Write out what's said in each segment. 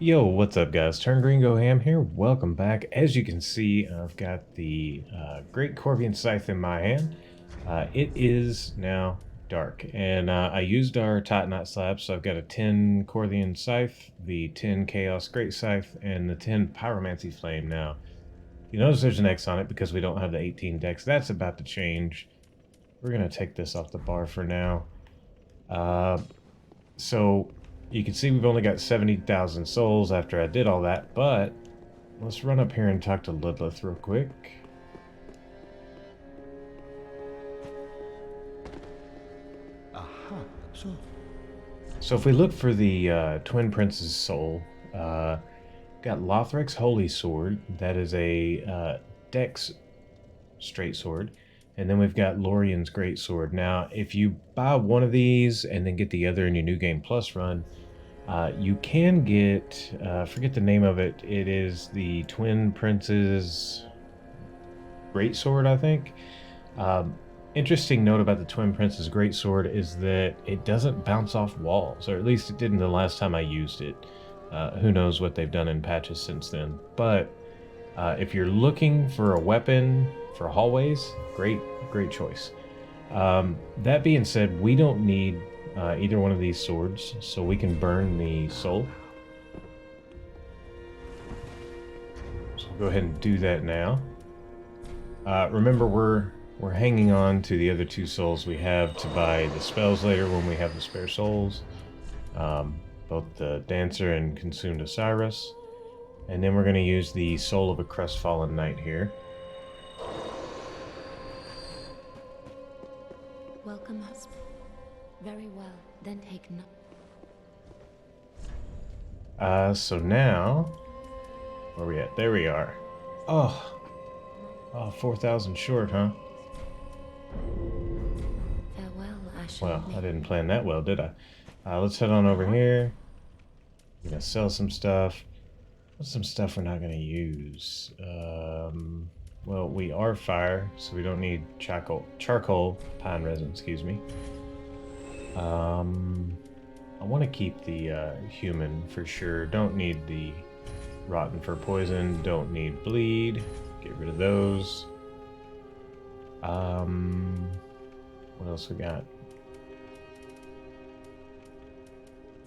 Yo, what's up, guys? Turn Green Go Ham here. Welcome back. As you can see, I've got the Great Corvian Scythe in my hand. It is now dark, and I used our Titanite slab, so I've got a 10 Corvian Scythe, the 10 Chaos Great Scythe, and the 10 Pyromancy Flame. Now, you notice there's an X on it because we don't have the 18 decks. That's about to change. We're going to take this off the bar for now. Uh, so you can see we've only got 70,000 souls after I did all that, but let's run up here and talk to Ludleth real quick. Aha, So if we look for the Twin Prince's soul, got Lothrek's Holy Sword. That is a Dex straight sword. And then we've got Lorien's Great Sword. Now, if you buy one of these and then get the other in your New Game Plus run, you can get, forget the name of it, it is the Twin Prince's Great Sword, I think. Interesting note about the Twin Prince's Great Sword is that it doesn't bounce off walls, or at least it didn't the last time I used it. Who knows what they've done in patches since then. But if you're looking for a weapon for hallways, great choice. That being said, we don't need either one of these swords, so we can burn the soul. So we'll go ahead and do that now. Remember, we're hanging on to the other two souls we have to buy the spells later when we have the spare souls. Both the Dancer and Consumed Osiris. And then we're going to use the Soul of a Crestfallen Knight here. Welcome, husband. Very well, then take no. So now, where are we at? There we are. Oh, 4,000 short, huh? Farewell, Ashen. Well, I didn't plan that well, did I? Let's head on over here. We're gonna sell some stuff. What's some stuff we're not gonna use? Well, we are fire, so we don't need charcoal pine resin, excuse me. I want to keep the human for sure. Don't need the rotten for poison. Don't need bleed. Get rid of those. What else we got?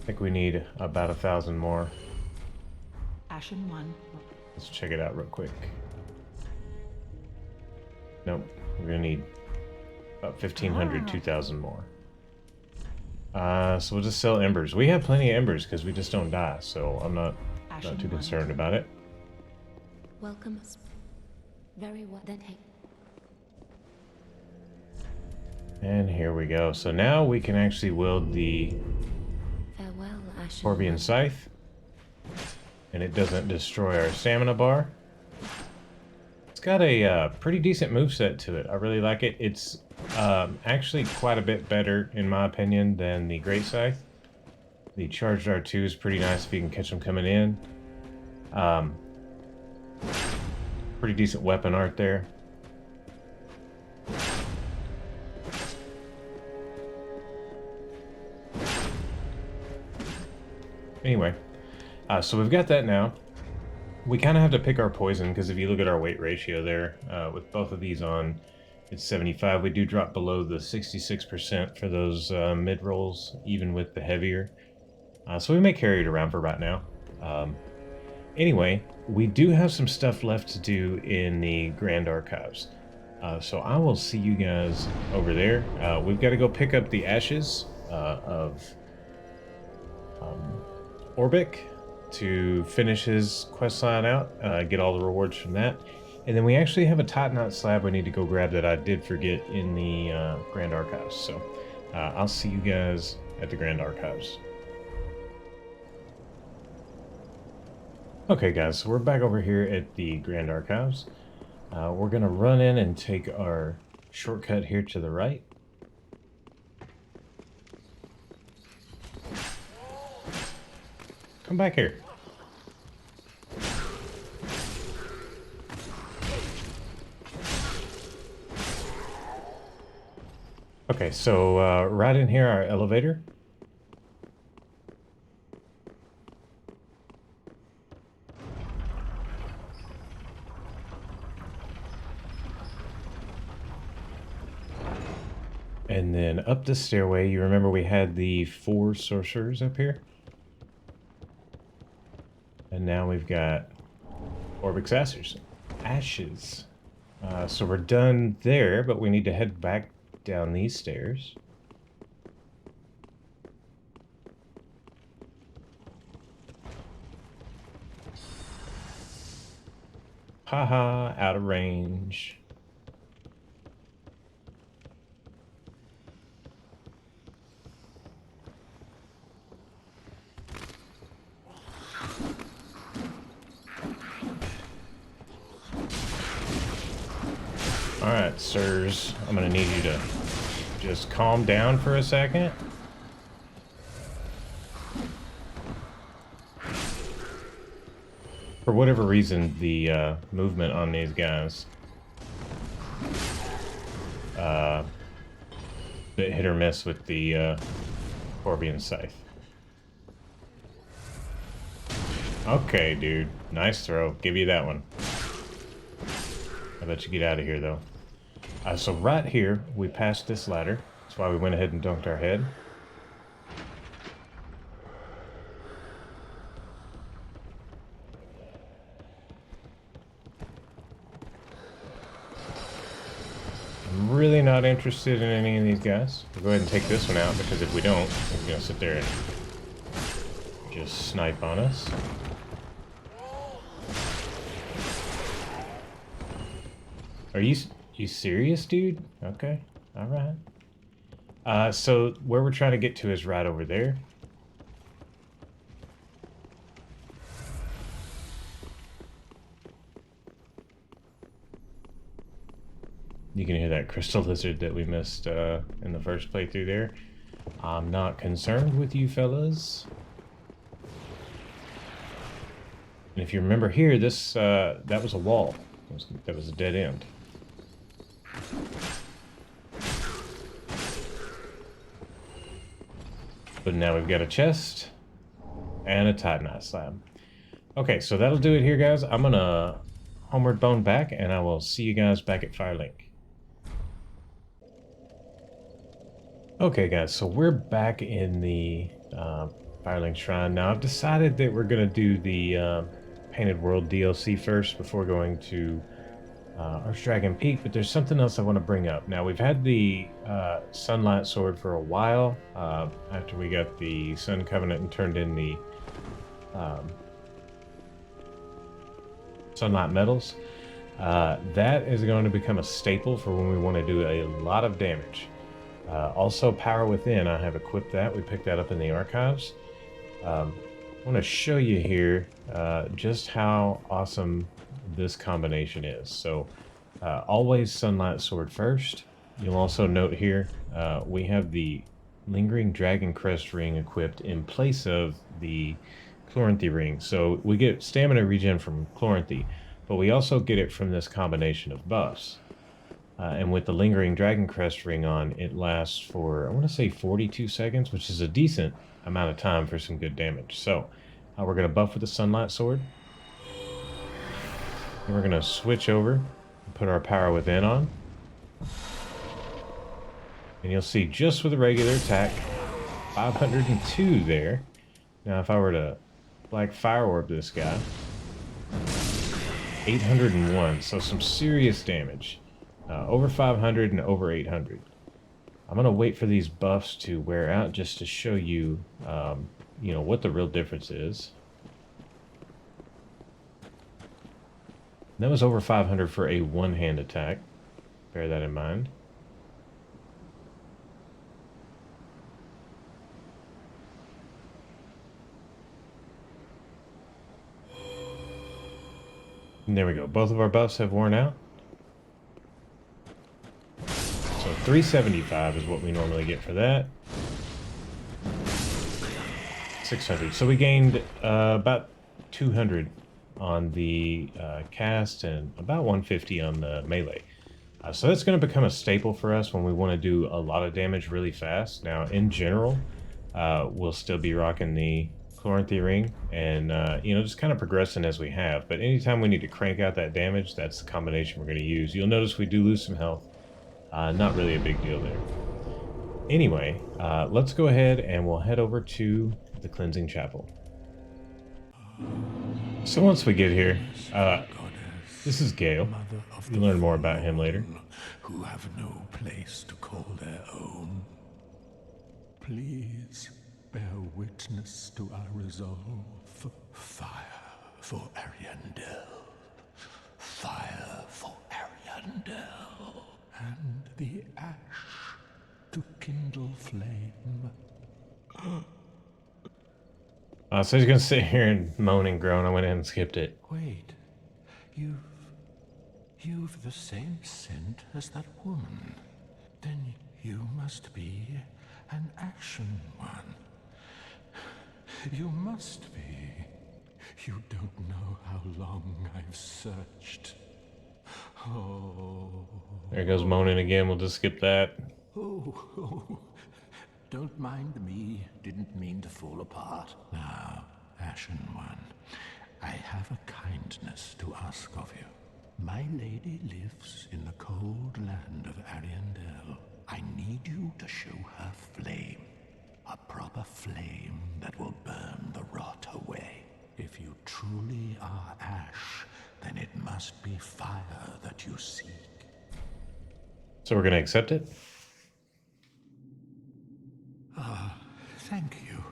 I think we need about 1,000 more. Ashen 1. Let's check it out real quick. Nope, we're gonna need about 1,500, 2,000 more. So we'll just sell embers. We have plenty of embers because we just don't die, so I'm not too concerned about it. Welcome, husband. Very well, then take. And here we go. So now we can actually wield the Farewell, Ashen. Corvian Scythe. And it doesn't destroy our stamina bar. It's got a pretty decent moveset to it. I really like it. It's actually quite a bit better, in my opinion, than the Great Scythe. The Charged R2 is pretty nice if you can catch them coming in. Pretty decent weapon art there. Anyway, so we've got that now. We kind of have to pick our poison because if you look at our weight ratio there, with both of these on, it's 75. We do drop below the 66% for those mid rolls, even with the heavier. So we may carry it around for right now. Anyway, we do have some stuff left to do in the Grand Archives. So I will see you guys over there. We've got to go pick up the ashes of Orbic to finish his questline out, get all the rewards from that. And then we actually have a Titanite slab we need to go grab that I did forget in the Grand Archives. So I'll see you guys at the Grand Archives. Okay guys, so we're back over here at the Grand Archives. We're going to run in and take our shortcut here to the right. Come back here. Okay, so right in here, our elevator. And then up the stairway, you remember we had the 4 sorcerers up here? And now we've got Orbix Ashes. So we're done there, but we need to head back down these stairs. Haha, out of range. Alright, sirs. I'm gonna need you to just calm down for a second. For whatever reason, the movement on these guys bit hit or miss with the Corbian Scythe. Okay, dude. Nice throw. Give you that one. I bet you get out of here, though. So right here, we passed this ladder. That's why we went ahead and dunked our head. I'm really not interested in any of these guys. We'll go ahead and take this one out, because if we don't, we're going to sit there and just snipe on us. Are you serious, dude? Okay. Alright. So where we're trying to get to is right over there. You can hear that crystal lizard that we missed in the first playthrough there. I'm not concerned with you fellas. And if you remember here, this that was a wall. That was a dead end. But now we've got a chest and a titanite slab. Okay, so that'll do it here, guys. I'm gonna homeward bone back, and I will see you guys back at Firelink. Okay, guys, so we're back in the Firelink Shrine. Now, I've decided that we're gonna do the Painted World DLC first before going to Archdragon Peak, but there's something else I want to bring up. Now, we've had the Sunlight Sword for a while, after we got the Sun Covenant and turned in the Sunlight Metals. That is going to become a staple for when we want to do a lot of damage. Also, Power Within, I have equipped that. We picked that up in the archives. I want to show you here just how awesome this combination is. So always Sunlight Sword first. You'll also note here we have the Lingering Dragon Crest ring equipped in place of the Chloranthy ring. So we get stamina regen from Chloranthy, but we also get it from this combination of buffs. And with the Lingering Dragon Crest ring on, it lasts for, I want to say 42 seconds, which is a decent amount of time for some good damage. So we're going to buff with the Sunlight Sword. And we're going to switch over and put our Power Within on. And you'll see just with a regular attack, 502 there. Now if I were to Black Fire Orb this guy, 801, so some serious damage. Over 500 and over 800. I'm going to wait for these buffs to wear out just to show you, you know, what the real difference is. That was over 500 for a one-hand attack. Bear that in mind. And there we go. Both of our buffs have worn out. So 375 is what we normally get for that. 600. So we gained about 200 on the cast and about 150 on the melee. So that's going to become a staple for us when we want to do a lot of damage really fast. Now, in general, we'll still be rocking the Chloranthy ring and, you know, just kind of progressing as we have. But anytime we need to crank out that damage, that's the combination we're going to use. You'll notice we do lose some health. Not really a big deal there. Anyway, let's go ahead and we'll head over to the cleansing chapel. So once we get here, this is Gale. Mother of You'll the learn more about him later. fallen, who have no place to call their own. Please bear witness to our resolve. Fire for Ariandel. Fire for Ariandel. And the ash to kindle flame. So he's gonna sit here and moan and groan. I went in and skipped it. Wait, you've the same scent as that woman. Then you must be an Ashen One. You must be. You don't know how long I've searched. Oh. There goes moaning again. We'll just skip that. Oh. Don't mind me. Didn't mean to fall apart. Now, Ashen One, I have a kindness to ask of you. My lady lives in the cold land of Ariandel. I need you to show her flame. A proper flame that will burn the rot away. If you truly are ash, then it must be fire that you seek. So we're gonna accept it? Thank you.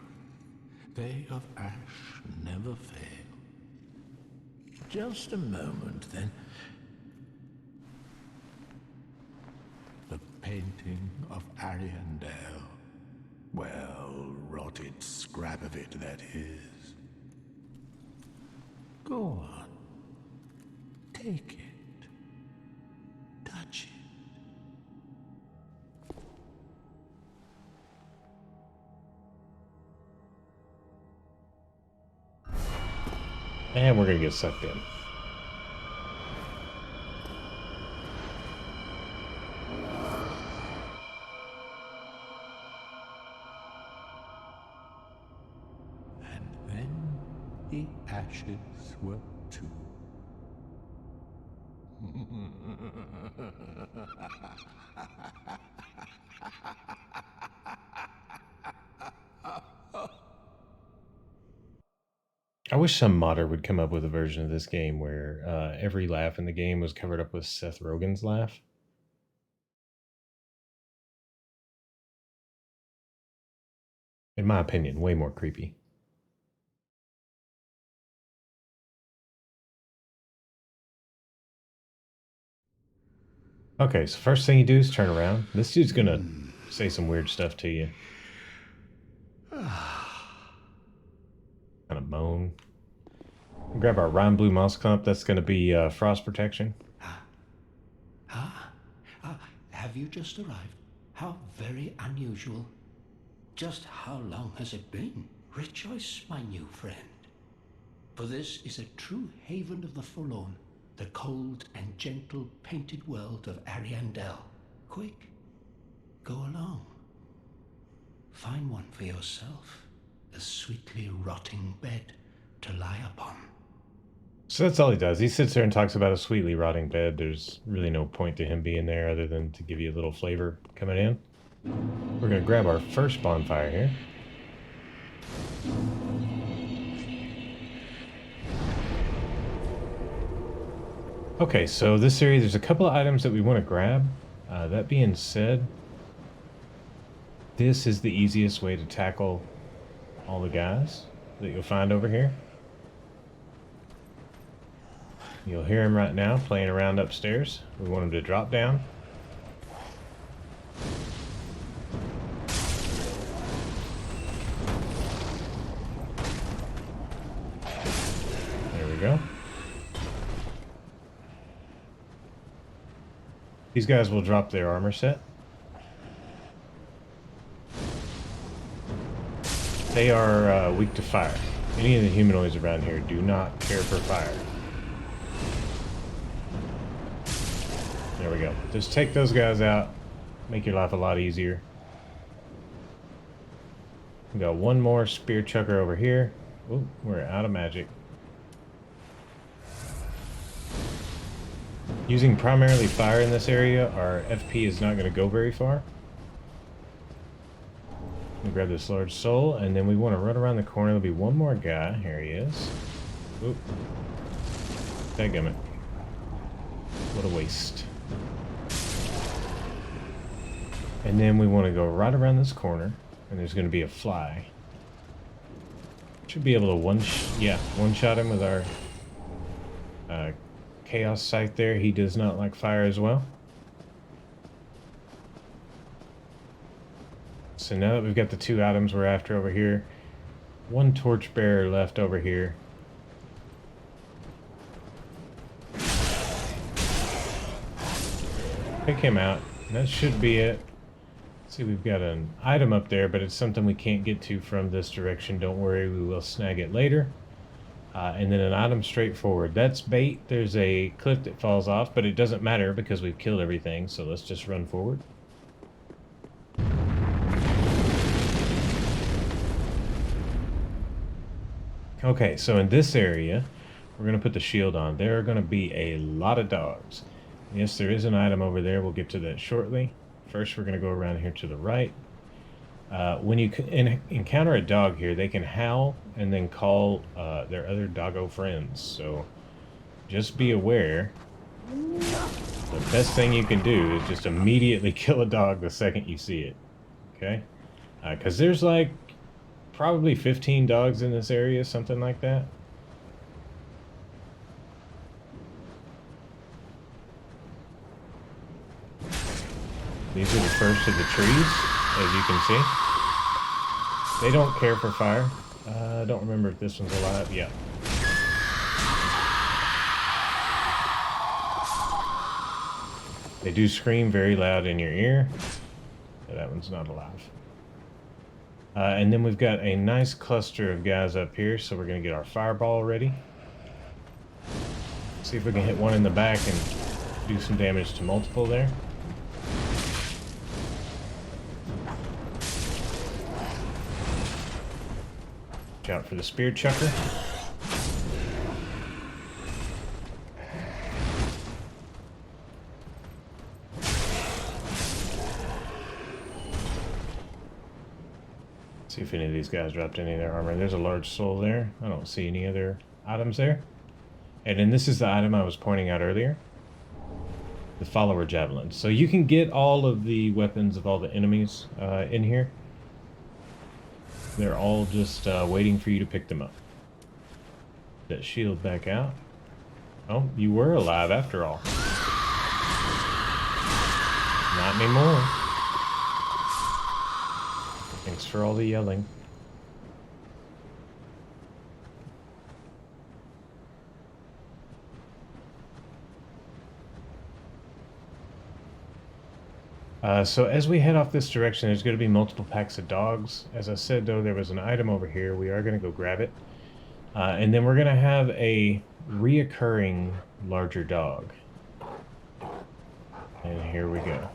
They of ash never fail. Just a moment, then. The painting of Ariandel. Well, rotted scrap of it, that is. Go on. Take it. Touch it. And we're gonna get sucked in. And then the ashes were too. I wish some modder would come up with a version of this game where every laugh in the game was covered up with Seth Rogen's laugh. In my opinion, way more creepy. Okay, so first thing you do is turn around. This dude's gonna say some weird stuff to you. Kind of moan. Grab our Rhyme Blue Moss Clump. That's gonna be frost protection. Have you just arrived? How very unusual. Just how long has it been? Rejoice, my new friend. For this is a true haven of the forlorn, the cold and gentle painted world of Ariandel. Quick, go along. Find one for yourself, a sweetly rotting bed to lie upon. So that's all he does. He sits there and talks about a sweetly rotting bed. There's really no point to him being there other than to give you a little flavor coming in. We're going to grab our first bonfire here. Okay, so this area, there's a couple of items that we want to grab. That being said, this is the easiest way to tackle all the guys that you'll find over here. You'll hear him right now playing around upstairs. We want him to drop down. There we go. These guys will drop their armor set. They are weak to fire. Any of the humanoids around here do not care for fire. There we go. Just take those guys out. Make your life a lot easier. We got one more spear chucker over here. Oh, we're out of magic. Using primarily fire in this area, our FP is not going to go very far. We grab this large soul, and then we want to run around the corner. There'll be one more guy. Here he is. Oop. Dadgummit. What a waste. And then we want to go right around this corner, and there's going to be a fly. Should be able to one-shot him with our chaos sight there. He does not like fire as well. So now that we've got the 2 items we're after over here, 1 torchbearer left over here. Pick him out. That should be it. See, we've got an item up there, but it's something we can't get to from this direction. Don't worry, we will snag it later. And then an item straight forward. That's bait. There's a cliff that falls off, but it doesn't matter because we've killed everything, so let's just run forward. Okay, so in this area, we're going to put the shield on. There are going to be a lot of dogs. Yes, there is an item over there. We'll get to that shortly. First, we're going to go around here to the right. When you encounter a dog here, they can howl and then call their other doggo friends. So just be aware. The best thing you can do is just immediately kill a dog the second you see it. Okay? Because there's like probably 15 dogs in this area, something like that. These are the first of the trees, as you can see. They don't care for fire. I don't remember if this one's alive. Yeah. They do scream very loud in your ear. So that one's not alive. And then we've got a nice cluster of guys up here, so we're going to get our fireball ready. See if we can hit one in the back and do some damage to multiple there. Watch out for the spear chucker. See if any of these guys dropped any of their armor. There's a large soul there. I don't see any other items there. And then this is the item I was pointing out earlier. The follower javelin. So you can get all of the weapons of all the enemies in here. They're all just waiting for you to pick them up. That shield back out. Oh, you were alive after all. Not anymore. Thanks for all the yelling. So as we head off this direction, there's going to be multiple packs of dogs. As I said, though, there was an item over here. We are going to go grab it. And then we're going to have a reoccurring larger dog. And here we go.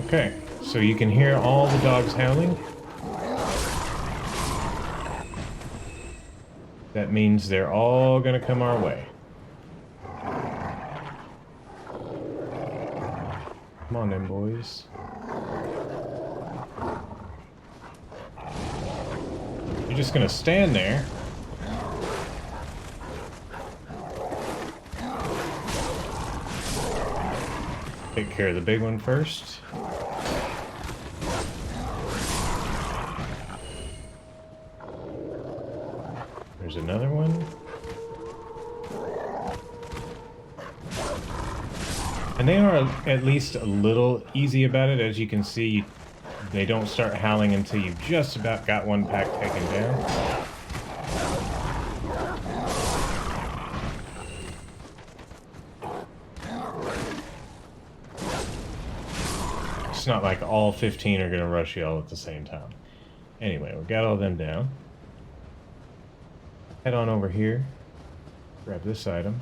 Okay, so you can hear all the dogs howling. That means they're all gonna come our way. Come on then, boys. You're just gonna stand there. Take care of the big one first. There's another one. And they are at least a little easy about it. As you can see, they don't start howling until you've just about got one pack taken down. It's not like all 15 are going to rush you all at the same time. Anyway, we got all them down. Head on over here, grab this item,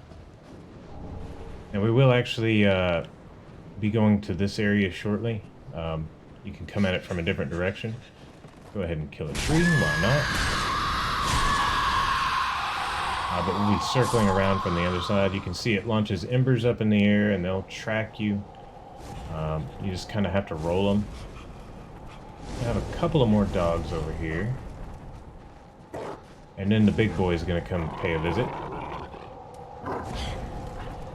and we will actually be going to this area shortly. You can come at it from a different direction. Go ahead and kill a tree, why not? but we'll be circling around from the other side. You can see it launches embers up in the air, and they'll track you. You just kind of have to roll them. I have a couple of more dogs over here. And then the big boy is going to come pay a visit.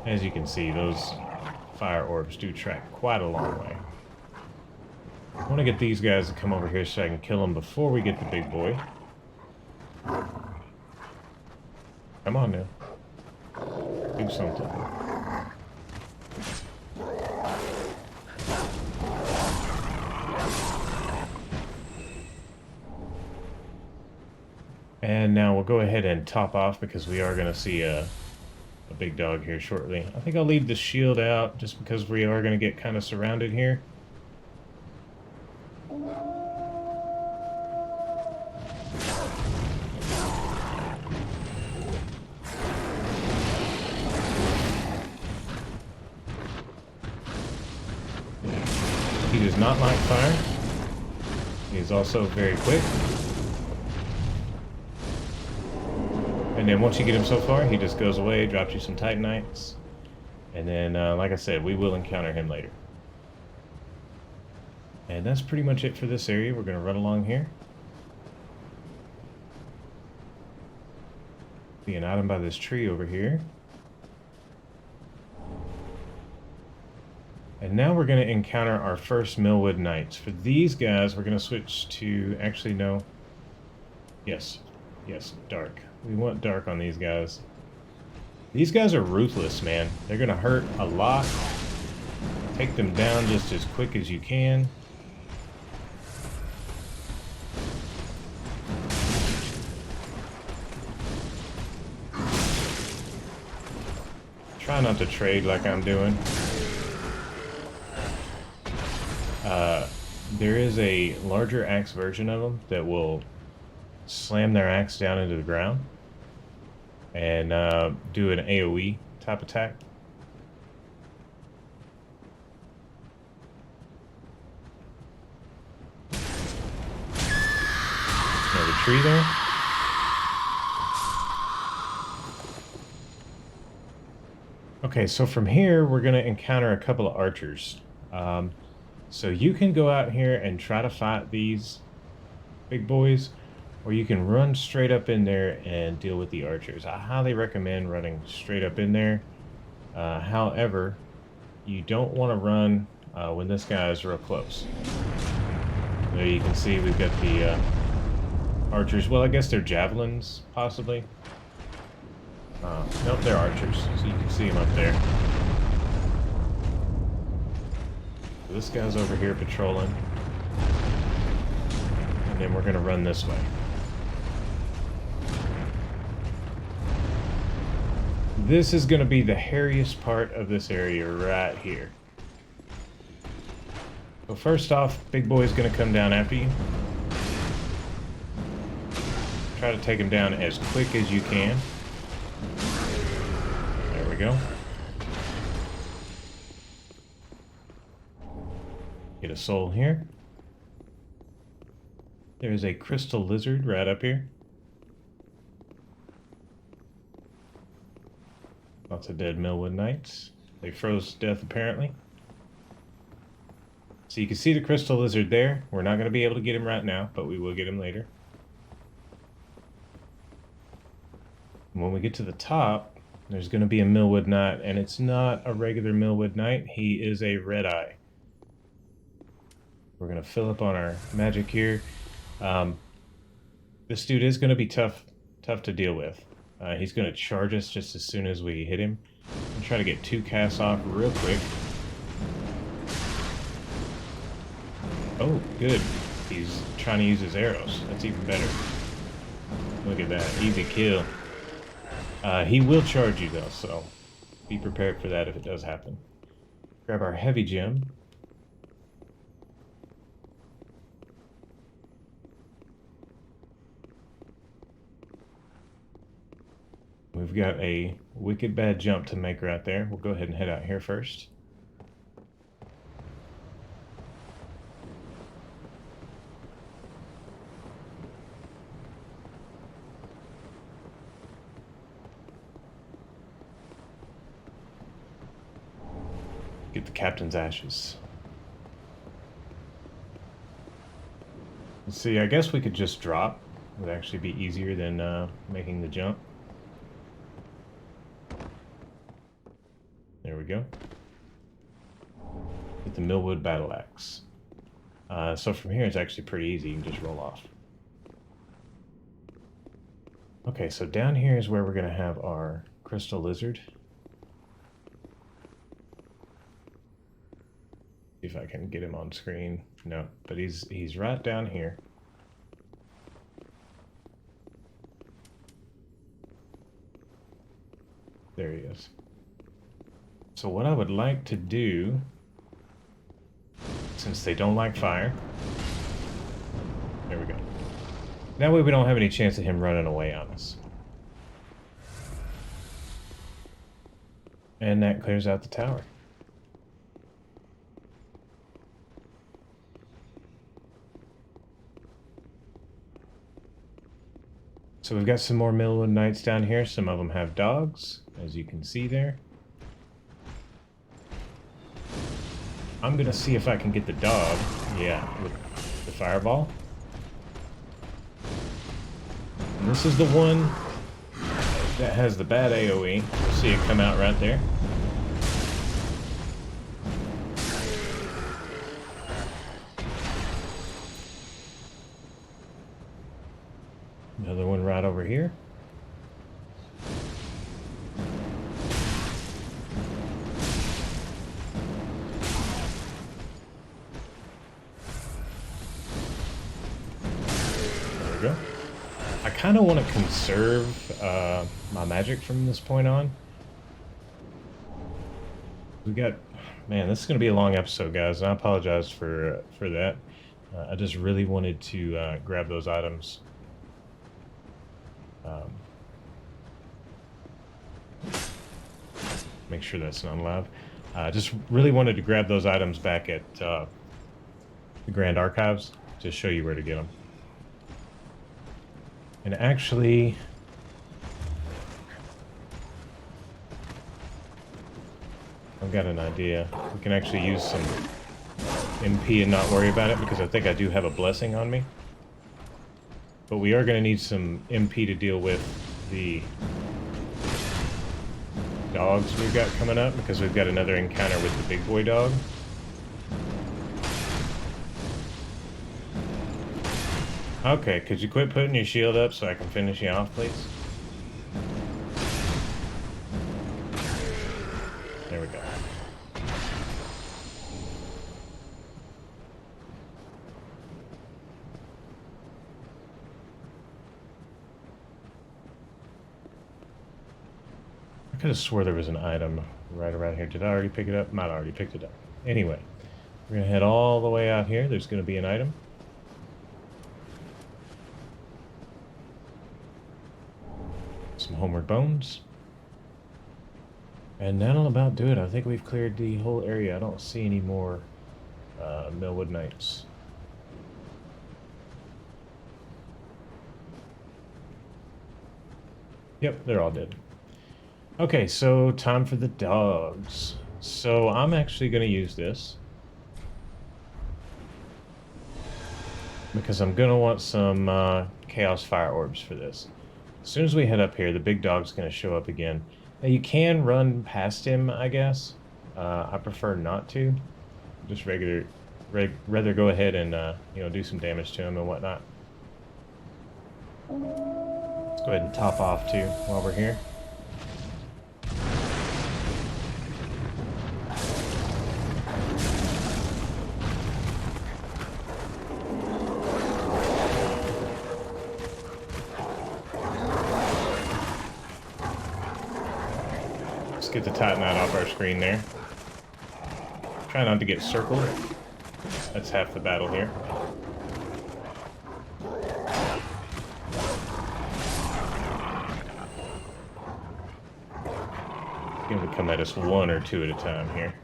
As you can see, those fire orbs do track quite a long way. I want to get these guys to come over here so I can kill them before we get the big boy. Come on now. Do something. And now we'll go ahead and top off because we are going to see a big dog here shortly. I think I'll leave the shield out just because we are going to get kind of surrounded here. He does not like fire. He is also very quick. And then once you get him so far, he just goes away, drops you some Titanites. And then, like I said, we will encounter him later. And that's pretty much it for this area. We're going to run along here. Be an item by this tree over here. And now we're going to encounter our first Millwood Knights. For these guys, we're going to switch to... Actually, no. Yes, dark. We want dark on these guys. These guys are ruthless, man. They're going to hurt a lot. Take them down just as quick as you can. Try not to trade like I'm doing. There is a larger axe version of them that will slam their axe down into the ground and do an AoE type attack. Another tree there. Okay, so from here we're going to encounter a couple of archers. So you can go out here and try to fight these big boys, or you can run straight up in there and deal with the archers. I highly recommend running straight up in there. However, you don't want to run when this guy is real close. There you can see we've got the archers. Well, I guess they're javelins, possibly. Nope, they're archers, so you can see them up there. So this guy's over here patrolling. And then we're going to run this way. This is going to be the hairiest part of this area right here. So first off, big boy's going to come down after you. Try to take him down as quick as you can. There we go. Get a soul here. There's a crystal lizard right up here. Lots of dead Millwood Knights. They froze to death apparently. So you can see the crystal lizard there. We're not going to be able to get him right now, but we will get him later. When we get to the top, there's going to be a Millwood Knight, and it's not a regular Millwood Knight. He is a red eye. We're going to fill up on our magic here. This dude is going to be tough to deal with. He's going to charge us just as soon as we hit him. I'm trying to get 2 casts off real quick. Oh, good. He's trying to use his arrows. That's even better. Look at that. Easy kill. He will charge you, though, so be prepared for that if it does happen. Grab our heavy gem. We've got a wicked bad jump to make right there. We'll go ahead and head out here first. Get the captain's ashes. Let's see, I guess we could just drop. It would actually be easier than making the jump. There we go. Get the Millwood battle axe. So from here it's actually pretty easy. You can just roll off. Okay, so down here is where we're going to have our crystal lizard. See if I can get him on screen. No, but he's right down here. There he is. So what I would like to do, since they don't like fire, there we go. That way we don't have any chance of him running away on us. And that clears out the tower. So we've got some more Millwood Knights down here. Some of them have dogs, as you can see there. I'm gonna see if I can get the dog, yeah, with the fireball. And this is the one that has the bad AoE. You'll see it come out right there. Another one right over here. There we go. I kind of want to conserve my magic from this point on. We got, man, this is going to be a long episode, guys, and I apologize for that. I just really wanted to grab those items. Make sure that's not live. Just really wanted to grab those items back at the Grand Archives to show you where to get them. And actually, I've got an idea. We can actually use some MP and not worry about it, because I think I do have a blessing on me. But we are going to need some MP to deal with the dogs we've got coming up, because we've got another encounter with the big boy dog. Okay, could you quit putting your shield up so I can finish you off, please? There we go. I could have swore there was an item right around here. Did I already pick it up? Might have already picked it up. Anyway, we're going to head all the way out here. There's going to be an item. Some homeward bones. And that'll about do it. I think we've cleared the whole area. I don't see any more Millwood Knights. Yep, they're all dead. Okay, so time for the dogs. So I'm actually going to use this, because I'm going to want some Chaos Fire Orbs for this. As soon as we head up here, the big dog's going to show up again. Now you can run past him, I guess. I prefer not to. Just rather go ahead and you know, do some damage to him and whatnot. Let's go ahead and top off too while we're here. Get the Titanite off our screen there. Try not to get circled. That's half the battle here. He's going to come at us one or two at a time here.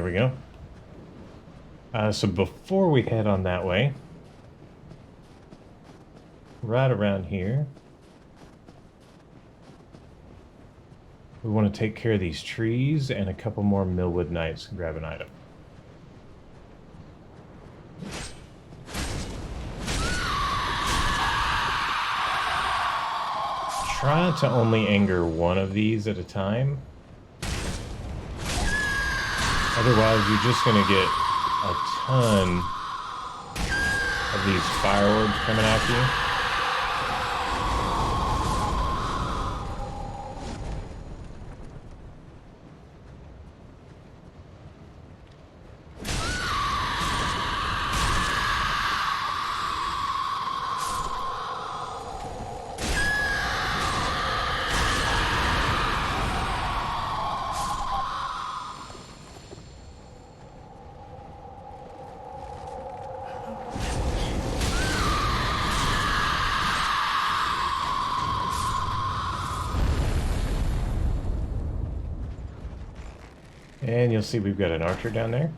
There we go. So before we head on that way, right around here, we want to take care of these trees and a couple more Millwood Knights and grab an item. Try to only anger one of these at a time. Otherwise, you're just going to get a ton of these fire orbs coming at you. And you'll see we've got an archer down there.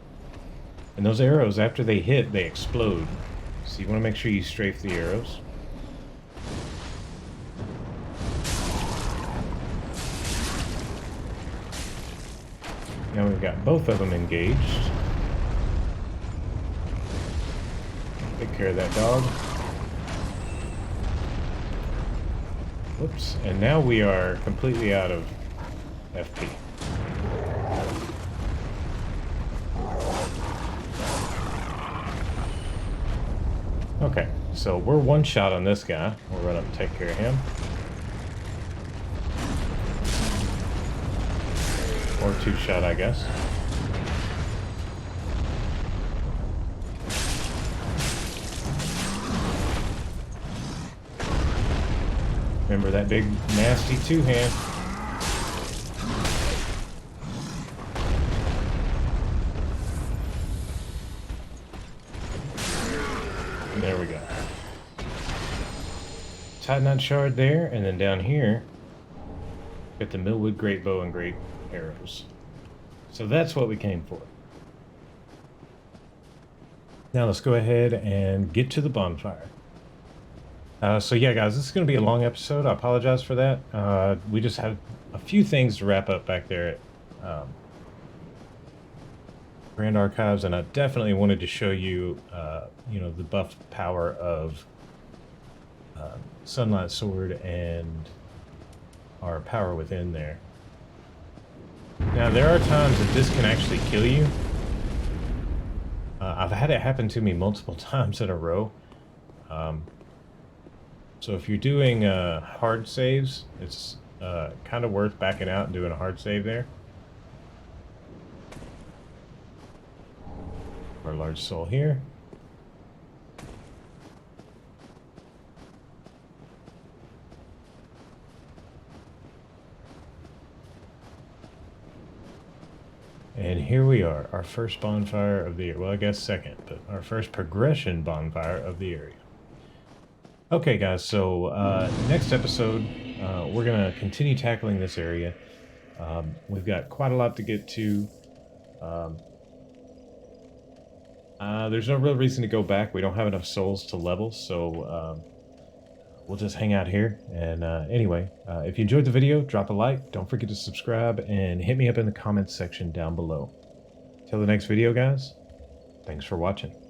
And those arrows, after they hit, they explode. So you want to make sure you strafe the arrows. Now we've got both of them engaged. Take care of that dog. Whoops. And now we are completely out of FP. Okay, so we're one shot on this guy. We'll run up and take care of him. Or two shot, I guess. Remember that big nasty two-hand. There we go. Tight knot shard there, and then down here, got the Millwood great bow and great arrows. So that's what we came for. Now let's go ahead and get to the bonfire. So yeah, guys, this is going to be a long episode. I apologize for that. We just had a few things to wrap up back there at Grand Archives, and I definitely wanted to show you, you know, the buff power of Sunlight Sword and our power within there. Now, there are times that this can actually kill you. I've had it happen to me multiple times in a row. So if you're doing hard saves, it's kind of worth backing out and doing a hard save there. Our large soul here. And here we are, our first bonfire of the year. Well, I guess second, but our first progression bonfire of the area. Okay, guys, so next episode, we're going to continue tackling this area. We've got quite a lot to get to. There's no real reason to go back. We don't have enough souls to level, so we'll just hang out here. And anyway, if you enjoyed the video, drop a like. Don't forget to subscribe and hit me up in the comments section down below. Till the next video, guys, thanks for watching.